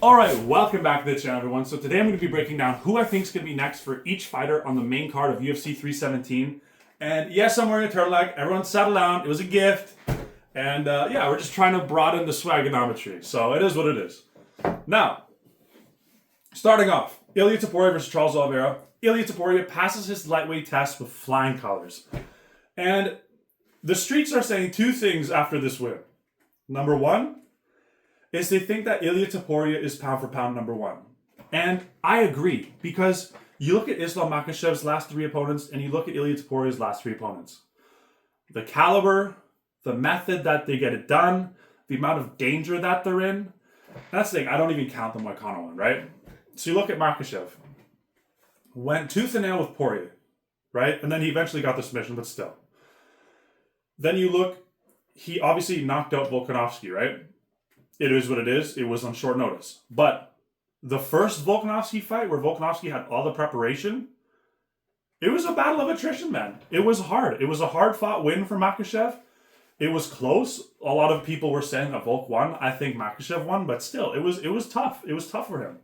Alright, welcome back to the channel, everyone. So today I'm going to be breaking down who I think is going to be next for each fighter on the main card of UFC 317. And yes, I'm wearing a turtleneck. Everyone settle down. It was a gift. And yeah, we're just trying to broaden the swagonometry. So it is what it is. Now, starting off, Ilia Topurias versus Charles Oliveira. Ilia Topurias passes his lightweight test with flying colors. And the streets are saying two things after this win. Number one, is they think that Ilia Topurias is pound for pound number one. And I agree, because you look at Islam Makhachev's last three opponents and you look at Ilia Topurias' last three opponents. The caliber, the method that they get it done, the amount of danger that they're in. That's the thing, I don't even count the Moicano one, right? So you look at Makhachev. Went tooth and nail with Poirier, right? And then he eventually got the submission, but still. Then you look, he obviously knocked out Volkanovski, right? It is what it is. It was on short notice. But the first Volkanovski fight, where Volkanovski had all the preparation, it was a battle of attrition, man. It was hard. It was a hard-fought win for Makhachev. It was close. A lot of people were saying that Volk won. I think Makhachev won, but still, it was tough. It was tough for him.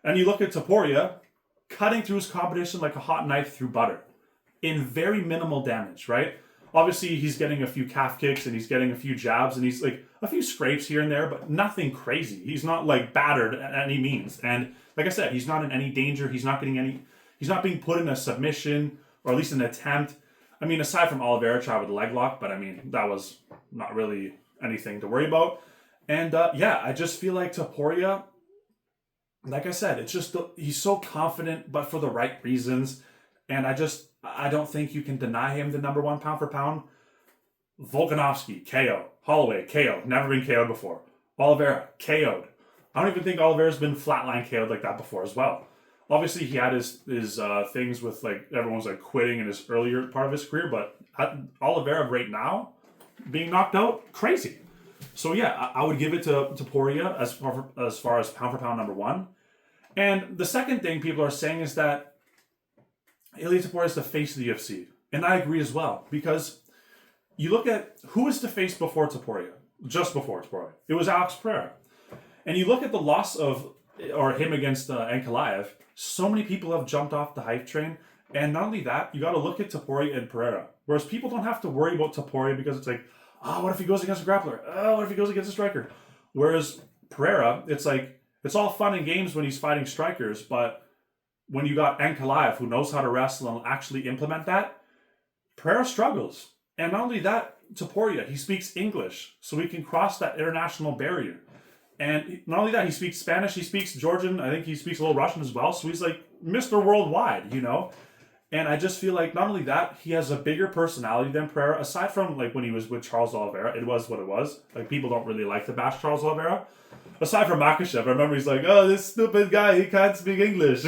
And you look at Topuria, cutting through his competition like a hot knife through butter, in very minimal damage, right? Obviously, he's getting a few calf kicks and he's getting a few jabs and he's like a few scrapes here and there, but nothing crazy. He's not like battered at any means. And like I said, he's not in any danger. He's not being put in a submission or at least an attempt. I mean, aside from Oliveira tried with a leg lock, but I mean, that was not really anything to worry about. And yeah, I just feel like Topuria, like I said, it's just, he's so confident, but for the right reasons. And I don't think you can deny him the number one pound for pound. Volkanovski, KO. Holloway, KO. Never been KO'd before. Oliveira, KO'd. I don't even think Oliveira's been flatline KO'd like that before as well. Obviously, he had his things with, like, everyone's, like, quitting in his earlier part of his career, but Oliveira right now, being knocked out, crazy. So, yeah, I would give it to Topuria as far as pound for pound number one. And the second thing people are saying is that Ilia Topurias is the face of the UFC. And I agree as well, because you look at who was the face before Topuria, just before Topuria. It was Alex Pereira. And you look at the loss of, or him against Ankalaev, so many people have jumped off the hype train. And not only that, you got to look at Topuria and Pereira. Whereas people don't have to worry about Topuria because it's like, oh, what if he goes against a grappler? Oh, what if he goes against a striker? Whereas Pereira, it's like, it's all fun and games when he's fighting strikers, but when you got Ankalaev, who knows how to wrestle and actually implement that, Pereira struggles. And not only that, Topuria, he speaks English, so he can cross that international barrier. And not only that, he speaks Spanish, he speaks Georgian, I think he speaks a little Russian as well, so he's like Mr. Worldwide, you know? And I just feel like not only that, he has a bigger personality than Pereira, aside from like when he was with Charles Oliveira, it was what it was. Like, people don't really like to bash Charles Oliveira. Aside from Makhachev, I remember he's like, oh, this stupid guy, he can't speak English.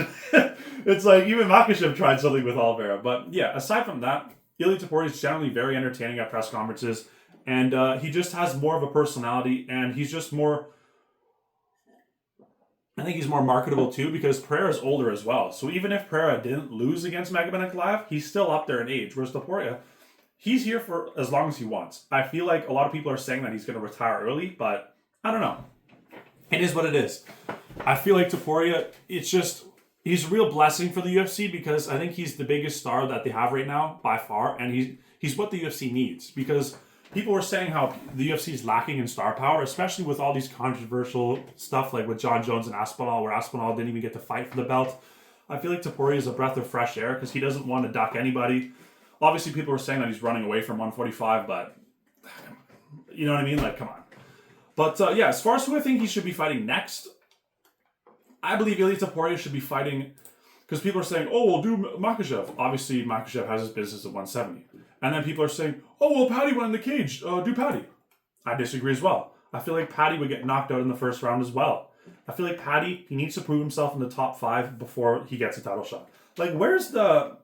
It's like, even Makhachev tried something with Oliveira. But yeah, aside from that, Ilia Topurias is generally very entertaining at press conferences. And he just has more of a personality, and he's just more, I think he's more marketable too, because Pereira's older as well. So even if Pereira didn't lose against Magomed Ankalaev, he's still up there in age. Whereas Topuria, he's here for as long as he wants. I feel like a lot of people are saying that he's going to retire early, but I don't know. It is what it is. I feel like Topuria, it's just, he's a real blessing for the UFC, because I think he's the biggest star that they have right now, by far, and he's what the UFC needs. Because people were saying how the UFC is lacking in star power, especially with all these controversial stuff, like with John Jones and Aspinall, where Aspinall didn't even get to fight for the belt. I feel like Topuria is a breath of fresh air, because he doesn't want to duck anybody. Obviously, people were saying that he's running away from 145, but you know what I mean? Like, come on. But yeah, as far as who I think he should be fighting next, I believe Ilia Topurias should be fighting, because people are saying, oh, well, do Makhachev. Obviously, Makhachev has his business at 170. And then people are saying, oh, well, Paddy went in the cage. Do Paddy. I disagree as well. I feel like Paddy would get knocked out in the first round as well. I feel like Paddy, he needs to prove himself in the top 5 before he gets a title shot. Like, where's the...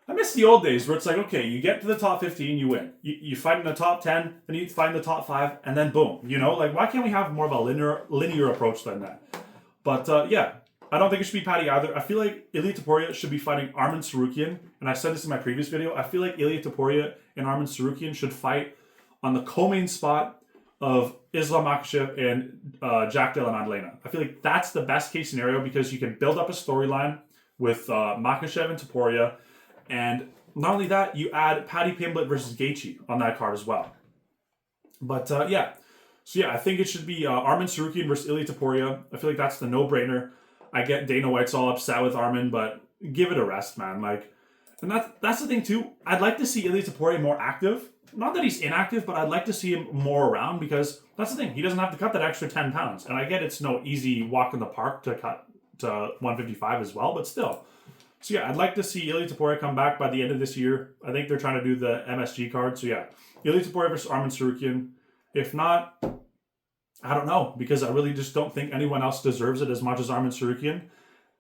I miss the old days where it's like, okay, you get to the top 15, you win. You fight in the top 10, then you fight in the top 5, and then boom. You know, like, why can't we have more of a linear approach than that? But yeah, I don't think it should be Paddy either. I feel like Ilia Topurias should be fighting Arman Tsarukyan, and I said this in my previous video. I feel like Ilia Topurias and Arman Tsarukyan should fight on the co-main spot of Islam Makhachev and Jack Della Maddalena. I feel like that's the best case scenario because you can build up a storyline with Makhachev and Topuria, and not only that, you add Paddy Pimblett versus Gaethje on that card as well. But yeah, so yeah, I think it should be Arman Tsarukyan versus Ilia Topuria. I feel like that's the no-brainer. I get Dana White's all upset with Arman, but give it a rest, man. Like, and that's the thing too. I'd like to see Ilia Topuria more active. Not that he's inactive, but I'd like to see him more around because that's the thing. He doesn't have to cut that extra 10 pounds. And I get it's no easy walk in the park to cut to 155 as well, but still. So yeah, I'd like to see Ilia Topuria come back by the end of this year. I think they're trying to do the MSG card. So yeah, Ilia Topuria versus Arman Tsarukyan. If not, I don't know, because I really just don't think anyone else deserves it as much as Arman Tsarukyan.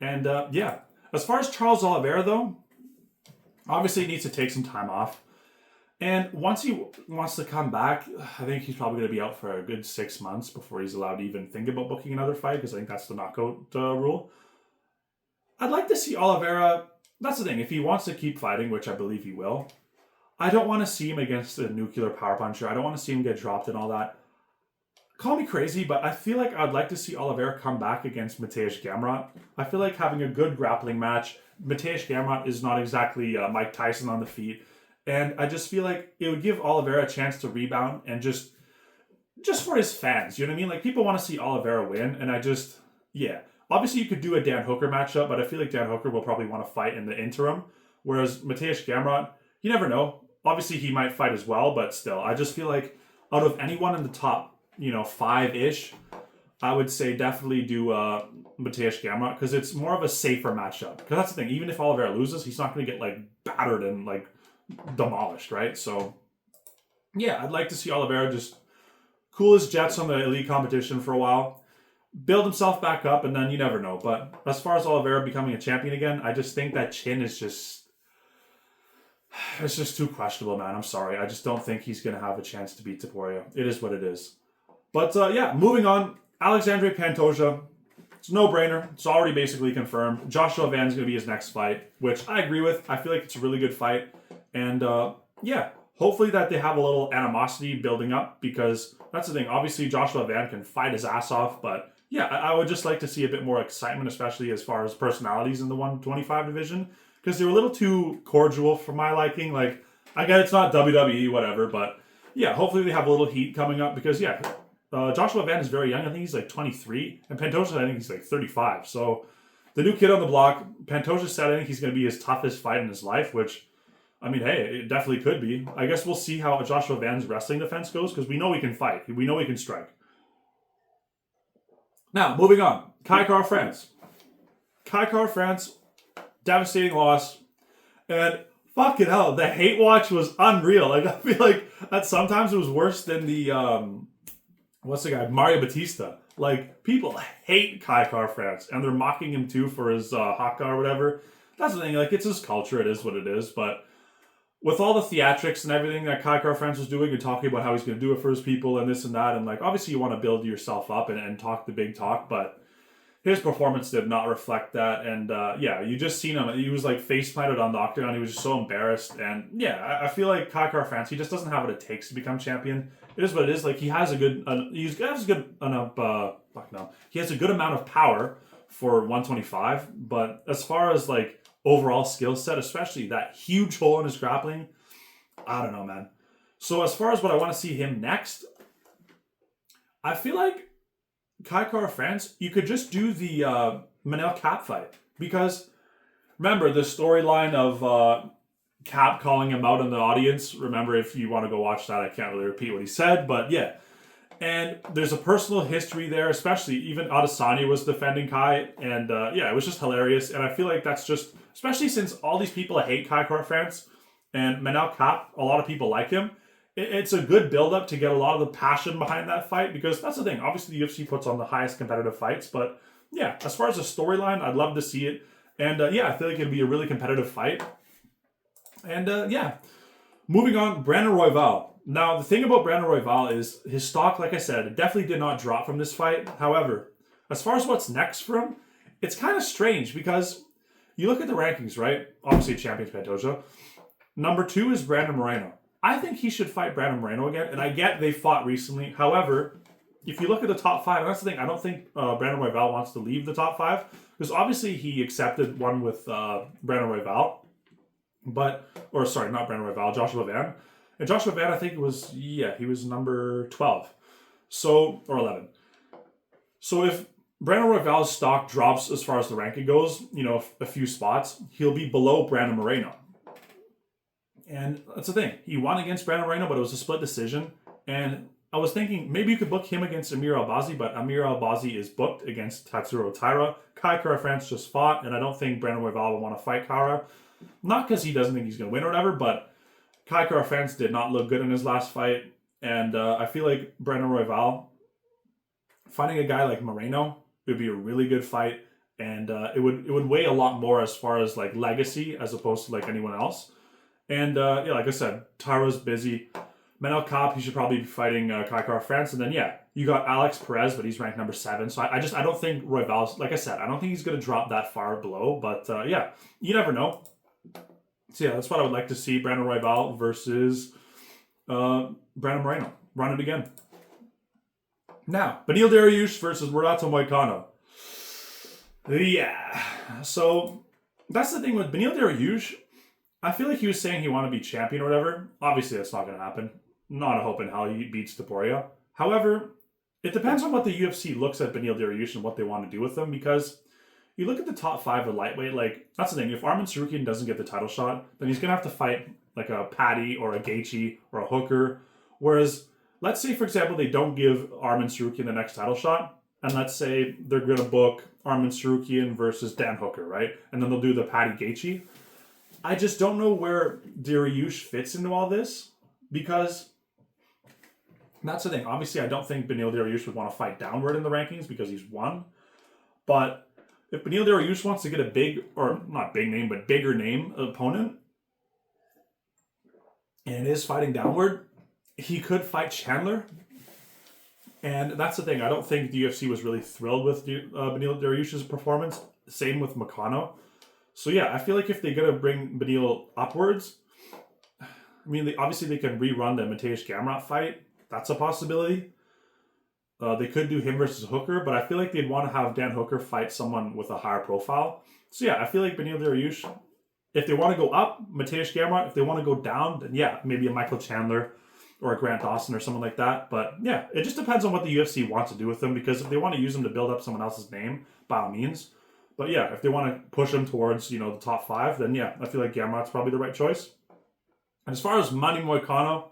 And yeah, as far as Charles Oliveira though, obviously he needs to take some time off. And once he wants to come back, I think he's probably going to be out for a good 6 months before he's allowed to even think about booking another fight, because I think that's the knockout rule. I'd like to see Oliveira, that's the thing, if he wants to keep fighting, which I believe he will, I don't want to see him against a nuclear power puncher. I don't want to see him get dropped and all that. Call me crazy, but I feel like I'd like to see Oliveira come back against Mateusz Gamrot. I feel like having a good grappling match. Mateusz Gamrot is not exactly Mike Tyson on the feet. And I just feel like it would give Oliveira a chance to rebound and just for his fans, you know what I mean? Like, people want to see Oliveira win, and yeah. Obviously, you could do a Dan Hooker matchup, but I feel like Dan Hooker will probably want to fight in the interim, whereas Mateusz Gamrot, you never know. Obviously, he might fight as well, but still, I just feel like out of anyone in the top, 5-ish, I would say definitely do Mateusz Gamrot, because it's more of a safer matchup. Because that's the thing, even if Oliveira loses, he's not going to get, like, battered and, like, demolished, right? So yeah, I'd like to see Oliveira just cool his jets on the elite competition for a while, build himself back up, and then you never know. But as far as Oliveira becoming a champion again, I just think that chin is it's just too questionable, man. I'm sorry. I just don't think he's going to have a chance to beat Topuria. It is what it is. But yeah, moving on, Alexandre Pantoja. It's a no-brainer. It's already basically confirmed. Joshua Van's going to be his next fight, which I agree with. I feel like it's a really good fight. And yeah, hopefully that they have a little animosity building up, because that's the thing. Obviously, Joshua Van can fight his ass off, but yeah, I would just like to see a bit more excitement, especially as far as personalities in the 125 division, because they were a little too cordial for my liking. Like, I get it's not WWE, whatever, but yeah, hopefully they have a little heat coming up, because yeah, Joshua Van is very young. I think he's like 23, and Pantoja, I think he's like 35. So the new kid on the block, Pantoja said I think he's going to be his toughest fight in his life, which, I mean, hey, it definitely could be. I guess we'll see how Joshua Van's wrestling defense goes, because we know he can fight. We know he can strike. Now, moving on. Kai Kara France. Kai Kara France, devastating loss. And fucking hell, the hate watch was unreal. Like, I feel like that sometimes it was worse than the, what's the guy? Mario Batista. Like, people hate Kai Kara France, and they're mocking him too for his haka or whatever. That's the thing. Like, it's his culture. It is what it is. But with all the theatrics and everything that Kai Kara France was doing and talking about how he's going to do it for his people and this and that, and like, obviously you want to build yourself up and talk the big talk, but his performance did not reflect that. And yeah, you just seen him. He was like face planted on the octagon. He was just so embarrassed. And yeah, I feel like Kai Kara France, he just doesn't have what it takes to become champion. It is what it is. Like, he has a good, he has a good amount of power for 125. But as far as like overall skill set, especially that huge hole in his grappling, I don't know, man. So as far as what I want to see him next, I feel like Kai Kara France, you could just do the Manel Cap fight. Because remember the storyline of Cap calling him out in the audience. Remember, if you want to go watch that, I can't really repeat what he said, but yeah. And there's a personal history there, especially even Adesanya was defending Kai, and yeah, it was just hilarious. And I feel like that's just, especially since all these people hate Kai Kara France and Manel Cap, a lot of people like him. It's a good build-up to get a lot of the passion behind that fight, because that's the thing. Obviously, the UFC puts on the highest competitive fights, but yeah, as far as a storyline, I'd love to see it. And yeah, I feel like it'd be a really competitive fight. And yeah, moving on, Brandon Royval. Now, the thing about Brandon Royval is his stock, like I said, it definitely did not drop from this fight. However, as far as what's next for him, it's kind of strange, because you look at the rankings, right? Obviously, champion's Pantoja. Number 2 is Brandon Moreno. I think he should fight Brandon Moreno again. And I get they fought recently. However, if you look at the top 5, and that's the thing, I don't think Brandon Royval wants to leave the top 5. Because obviously he accepted one with Brandon Royval. Or sorry, not Brandon Royval, Joshua Van. And Joshua Van, I think he was number 12. Or 11. So if Brandon Royval's stock drops as far as the ranking goes, a few spots, he'll be below Brandon Moreno. And that's the thing. He won against Brandon Moreno, but it was a split decision. And I was thinking maybe you could book him against Amir Albazi, but Amir Albazi is booked against Tatsuro Taira. Kai Kara-France just fought, and I don't think Brandon Royval will want to fight Kara. Not because he doesn't think he's going to win or whatever, but Kai Kara-France did not look good in his last fight. And I feel like Brandon Royval, fighting a guy like Moreno, would be a really good fight. And it would weigh a lot more as far as like legacy as opposed to like anyone else. And like I said, Taira's busy. Manel Kape, he should probably be fighting Kai Kara-France. And then, you got Alex Perez, but he's ranked number 7. So I don't think Royval's, like I said, I don't think he's going to drop that far below. But you never know. So that's what I would like to see, Brandon Royval versus Brandon Moreno. Run it again. Now, Beneil Dariush versus Renato Moicano. Yeah. So that's the thing with Beneil Dariush. I feel like he was saying he wanted to be champion or whatever. Obviously, that's not going to happen. Not a hope in hell he beats Topuria. However, it depends on what the UFC looks at Beneil Dariush and what they want to do with him, because you look at the top 5 of lightweight, like, that's the thing. If Arman Tsarukyan doesn't get the title shot, then he's going to have to fight like a Paddy or a Gaethje or a Hooker. Whereas, let's say, for example, they don't give Arman Tsarukyan the next title shot, and let's say they're going to book Arman Tsarukyan versus Dan Hooker, right? And then they'll do the Paddy Gaethje. I just don't know where Dariush fits into all this, because that's the thing. Obviously, I don't think Beneil Dariush would want to fight downward in the rankings because he's won. But if Beneil Dariush wants to get a big, or not big name, but bigger name opponent, and is fighting downward, he could fight Chandler. And that's the thing. I don't think the UFC was really thrilled with Beneil Dariush's performance. Same with Moicano. So I feel like if they're going to bring Beneil upwards, I mean, obviously they can rerun the Mateusz Gamrot fight. That's a possibility. They could do him versus Hooker, but I feel like they'd want to have Dan Hooker fight someone with a higher profile. So I feel like Beneil Dariush, if they want to go up, Mateusz Gamrot. If they want to go down, then maybe a Michael Chandler or a Grant Dawson or someone like that. But it just depends on what the UFC wants to do with them, because if they want to use them to build up someone else's name, by all means. But if they want to push him towards, the top 5, then I feel like Gamrot's probably the right choice. And as far as Manny Moicano,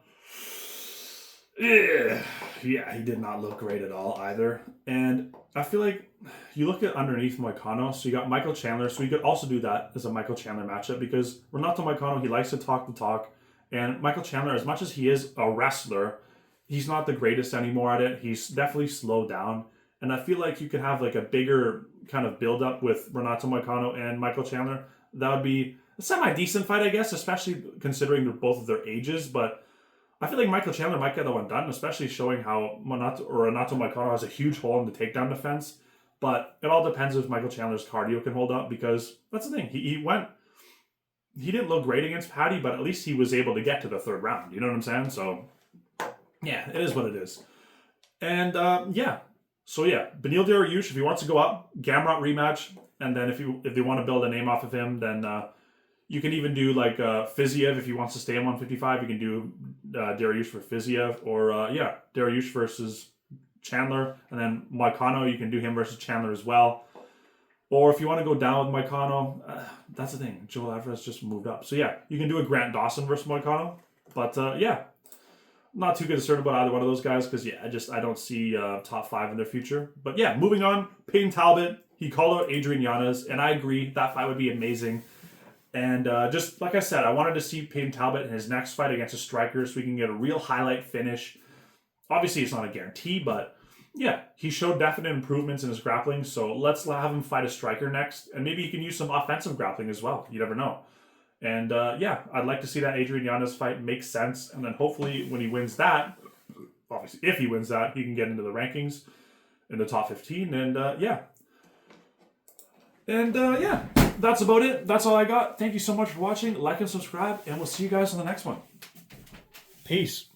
he did not look great at all either. And I feel like you look at underneath Moicano, so you got Michael Chandler, so you could also do that as a Michael Chandler matchup, because Renato Moicano, he likes to talk the talk. And Michael Chandler, as much as he is a wrestler, he's not the greatest anymore at it. He's definitely slowed down. And I feel like you could have like a bigger kind of build up with Renato Moicano and Michael Chandler. That would be a semi-decent fight, I guess, especially considering both of their ages. But I feel like Michael Chandler might get the one done, especially showing how Renato Moicano has a huge hole in the takedown defense. But it all depends if Michael Chandler's cardio can hold up, because that's the thing. He didn't look great against Paddy, but at least he was able to get to the 3rd round. You know what I'm saying? So, it is what it is. And, So Beneil Dariush, if he wants to go up, Gamrot rematch, and then if they want to build a name off of him, then you can even do like Fiziev if he wants to stay at 155. You can do Dariush for Fiziev, or Dariush versus Chandler, and then Moicano, you can do him versus Chandler as well. Or if you want to go down with Moicano, that's the thing. Joel Alvarez just moved up, so you can do a Grant Dawson versus Moicano, but not too concerned about either one of those guys, because I don't see top 5 in their future. But moving on, Payne Talbot, he called out Adrian Yanez, and I agree, that fight would be amazing. And just like I said, I wanted to see Payne Talbot in his next fight against a striker, so we can get a real highlight finish. Obviously, it's not a guarantee, but he showed definite improvements in his grappling, so let's have him fight a striker next, and maybe he can use some offensive grappling as well. You never know. And I'd like to see that Adrian Yanez fight make sense. And then hopefully when he wins that, obviously if he wins that, he can get into the rankings in the top 15. And that's about it. That's all I got. Thank you so much for watching. Like and subscribe, and we'll see you guys on the next one. Peace.